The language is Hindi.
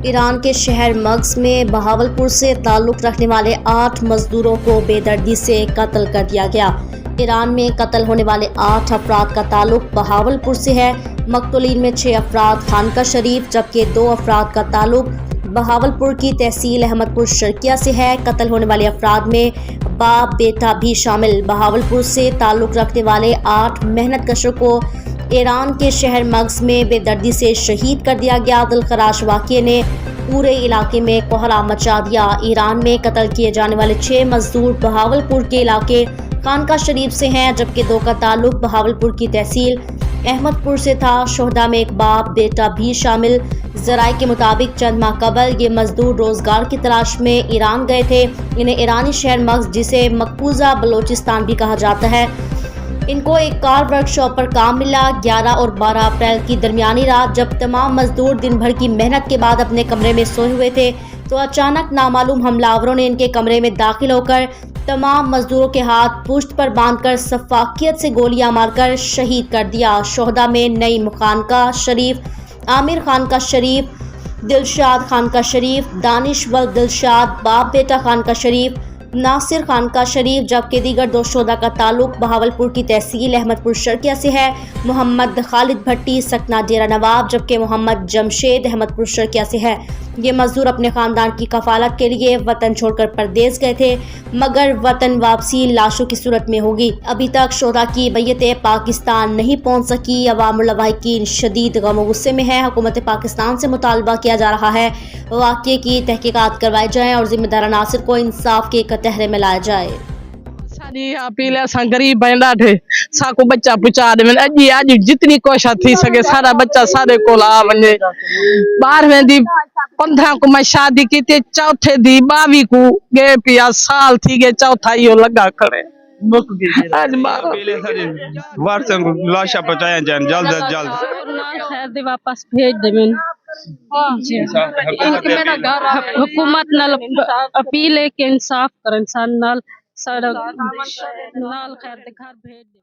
ईरान के शहर मक्स में बहावलपुर से ताल्लुक़ रखने वाले 8 मजदूरों को बेदर्दी से कत्ल कर दिया गया। ईरान में कत्ल होने वाले 8 अफराद का ताल्लुक़ बहावलपुर से है। मकतूलीन में 6 अफराद खानका शरीफ जबकि 2 अफराद का ताल्लुक़ बहावलपुर की तहसील अहमदपुर शर्किया से है। कत्ल होने वाले अफराद में बाप बेटा भी शामिल। बहावलपुर से ताल्लुक़ रखने वाले 8 मेहनत कशों को ईरान के शहर मक्स में बेदर्दी से शहीद कर दिया गया। दिलखराश वाक़ये ने पूरे इलाके में कोहराम मचा दिया। ईरान में कत्ल किए जाने वाले 6 मजदूर बहावलपुर के इलाके खानका शरीफ से हैं जबकि 2 का ताल्लुक़ बहावलपुर की तहसील अहमदपुर से था। शोहदा में एक बाप बेटा भी शामिल। ज़राए के मुताबिक चंद माह कबल ये मजदूर रोजगार की तलाश में ईरान गए थे। इन्हें ईरानी शहर मक्स जिसे मकबूजा बलोचिस्तान भी कहा जाता है, इनको एक कार वर्कशॉप पर काम मिला। 11 और 12 अप्रैल की दरमियानी रात जब तमाम मजदूर दिन भर की मेहनत के बाद अपने कमरे में सोए हुए थे तो अचानक नामालूम हमलावरों ने इनके कमरे में दाखिल होकर तमाम मजदूरों के हाथ पुश्त पर बांधकर सफाकियत से गोलियां मारकर शहीद कर दिया। शोहदा में नईम खानका शरीफ, आमिर खानका शरीफ, दिलशाद खानका शरीफ, दानिशवल दिलशाद, बाप बेटा खानका शरीफ, नासिर खानका शरीफ जबकि दीगर 2 शोहदा का ताल्लुक़ बहावलपुर की तहसील अहमदपुर शर्किया से है। मोहम्मद खालिद भट्टी सकना डेरा नवाब जबकि मोहम्मद जमशेद अहमदपुर शर्किया से है। ये मजदूर अपने खानदान की कफालत के लिए वतन छोड़कर परदेश गए थे मगर वतन वापसी लाशों की सूरत में होगी। अभी तक शोहदा की मैयतें पाकिस्तान नहीं पहुँच सकी। अवामुल लवाहिकीन शदीद गम गुस्से में है। हुकूमत पाकिस्तान से मुतालबा किया जा रहा है वाक़ये की तहकीकात करवाई जाए और जिम्मेदार अनासिर को इंसाफ के कटहरे में लाया जाए। गरीब बंदा थे साको बच्चा पुचा दे अज जितनी कोशिश थी सके सारा बच्चा सारे को ला वने 12वें दी 15 को मैं शादी की ते चौथे दी 22 को गए पिया साल थी गए चौथा यो लगा खड़े आज वार्सन लाशा पहुंचाया जाए जल्द से जल्द। खैर दे वापस भेज दे मैं मेरा घर हुकूमत नाल अपील है कि इंसाफ कर इंसान नाल सारा नाल खैर दे घर भेज दे।